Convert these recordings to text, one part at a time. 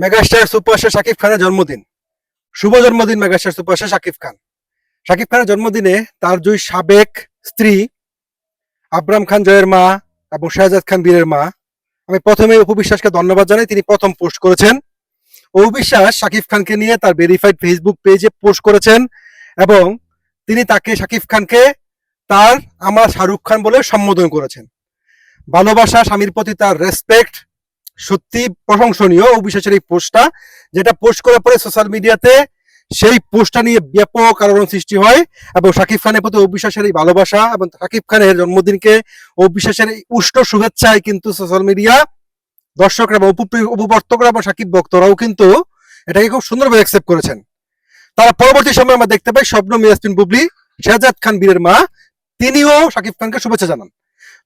Megastar superstar Shakib খানের জন্মদিন। শুভ জন্মদিন মেগাস্টার সুপারস্টার শাকিব খান। শাকিব খানের জন্মদিনে তার দুই সাবেক স্ত্রী আবরাম খান জয়ের মা এবং শাহজাদ খান বীরের মা, আমি প্রথমে অপু বিশ্বাসকে ধন্যবাদ জানাই। তিনি প্রথম পোস্ট করেছেন। অপু বিশ্বাস শাকিব খানকে নিয়ে তার ভেরিফাইড ফেসবুক পেজে পোস্ট করেছেন এবং তিনি তাকে শাকিব খানকে তার আমার শাহরুখ খান বলে সম্বোধন করেছেন। ভালোবাসা, স্বামীর প্রতি তার রেসপেক্ট সত্যি প্রশংসনীয়। অবিশ্বাসের এই পোস্টটা, যেটা পোস্ট করার পরে সোশ্যাল মিডিয়াতে সেই পোস্টটা নিয়ে ব্যাপক আলোড়ন সৃষ্টি হয় এবং শাকিব খানের প্রতি অবিশ্বাসের এই ভালোবাসা এবং শাকিব খানের জন্মদিনকে অবিশ্বাসের এই উষ্ণ শুভেচ্ছায় কিন্তু সোশ্যাল মিডিয়া দর্শকরা বা উপবর্তকরা এবং শাকিব ভক্তরাও কিন্তু এটাকে খুব সুন্দরভাবে অ্যাকসেপ্ট করেছেন। তার পরবর্তী সময় আমরা দেখতে পাই শবনম ইয়াসমিন বুবলি, শাহজাদ খান বীরের মা, তিনিও শাকিব খানকে শুভেচ্ছা জানান।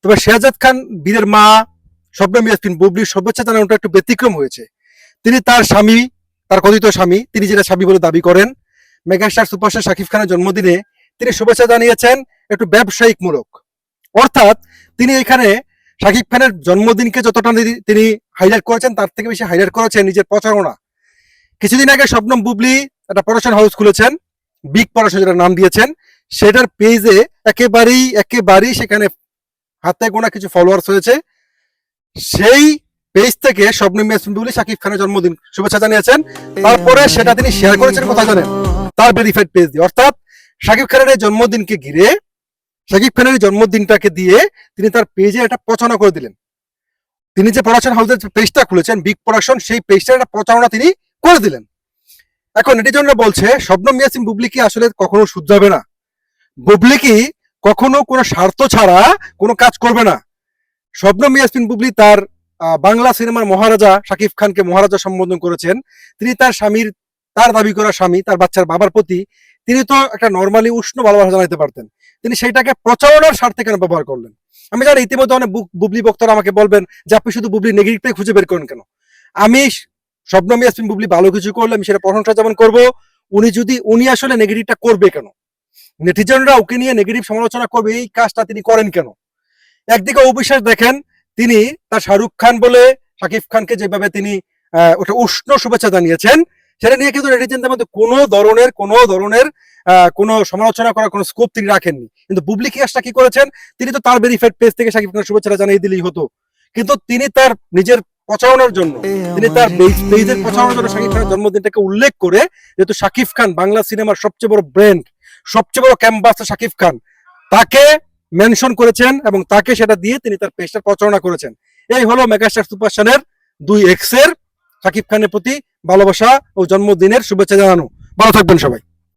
তবে শাহজাদ খান বীরের মা শবনম ইয়াসমিন বুবলির শুভেচ্ছা জানানোটা একটু ব্যতিক্রম হয়েছে। তিনি তার স্বামী, তার কথিত স্বামী, তিনি যেটা স্বামী বলে দাবি করেন, মেগাস্টার সুপারস্টার শাকিব খানের জন্মদিনে তিনি শুভেচ্ছা জানিয়েছেন একটু ব্যবসায়িক মূলক। অর্থাৎ তিনি এখানে শাকিব খানের জন্মদিনকে যতটা তিনি হাইলাইট করেছেন তার থেকে বেশি হাইলাইট করেছেন নিজের প্রচারণা। কিছুদিন আগে শবনম বুবলি একটা প্রোডাকশন হাউস খুলেছেন, বিগ প্রোডাকশন যেটা নাম দিয়েছেন, সেটার পেজে একেবারেই সেখানে হাতে গোনা কিছু ফলোয়ার্স হয়েছে। সেই পেজ থেকে শবনম ইয়াসমিন বুবলি শাকিব খানের জন্মদিন শুভেচ্ছা জানিয়েছেন। তারপরে সেটা তিনি শেয়ার করেছেন কোথায় জানেন? তার ভেরিফাইড পেজ দিয়ে। অর্থাৎ শাকিব খানের এই জন্মদিনকে ঘিরে, শাকিব খানের এই জন্মদিনটাকে দিয়ে তিনি তার পেজে একটা প্রচারণা করে দিলেন। তিনি যে প্রোডাকশন হাউসের পেজটা খুলেছেন বিগ প্রোডাকশন, সেই পেজটার একটা প্রচারণা তিনি করে দিলেন। এখন নেটিজনরা বলছে শবনম ইয়াসমিন বুবলি কি আসলে কখনো শুধরাবে না? বুবলি কি কখনো কোনো স্বার্থ ছাড়া কোনো কাজ করবে না? শবনম ইয়াসমিন বুবলি তার বাংলা সিনেমার মহারাজা শাকিব খানকে মহারাজা সম্বোধন করেছেন। তিনি তার স্বামীর, তার দাবি করা স্বামী, তার বাচ্চার বাবার প্রতি তিনি তো একটা নর্মালি উষ্ণ ভালোবাসা জানাতে পারতেন। তিনি সেইটাকে প্রচারণার স্বার্থে কেন ব্যবহার করলেন? আমি জানি ইতিমধ্যে অনেক বুবলি বক্তারা আমাকে বলবেন যে আপনি শুধু বুবলি নেগেটিভটাই খুঁজে বের করেন কেন। আমি শবনম ইয়াসমিন বুবলি ভালো কিছু করলে আমি সেটা প্রশংসা যেমন করবো, উনি আসলে নেগেটিভটা করবে কেন? নেটিজনরা ওকে নিয়ে নেগেটিভ সমালোচনা করবে, এই কাজটা তিনি করেন কেন? একদিকে অবিশ্বাস দেখেন, তিনি তার শাহরুখ খান বলে শাকিব খানকে যেভাবে তিনি ওটা উষ্ণ শুভেচ্ছা জানিয়েছেন, সেটা নিয়ে কিন্তু নেটিজেনদের মধ্যে কোনো ধরনের কোনো সমালোচনা করার কোনো স্কোপ তিনি রাখেননি। কিন্তু বুবলি কাজটা কি করেছেন? তিনি তো তার ভেরিফাইড পেজ থেকে শাকিব খানের শুভেচ্ছা জানিয়ে দিলেই হতো, কিন্তু তিনি তার নিজের প্রচারণার জন্য, তিনি তার পেজের প্রচারণার জন্য শাকিব খানের জন্মদিনটাকে উল্লেখ করে, যেহেতু শাকিব খান বাংলা সিনেমার সবচেয়ে বড় ব্র্যান্ড, সবচেয়ে বড় ক্যাম্পাস শাকিব খান, তাকে মেনশন করেছেন এবং তাকে সেটা দিয়ে তিনি তার পেজটার প্রচারণা করেছেন। এই হলো মেগাস্টার সুপারস্টারের দুই এক্সের শাকিব খানের প্রতি ভালোবাসা ও জন্মদিনের শুভেচ্ছা জানানো। ভালো থাকবেন সবাই।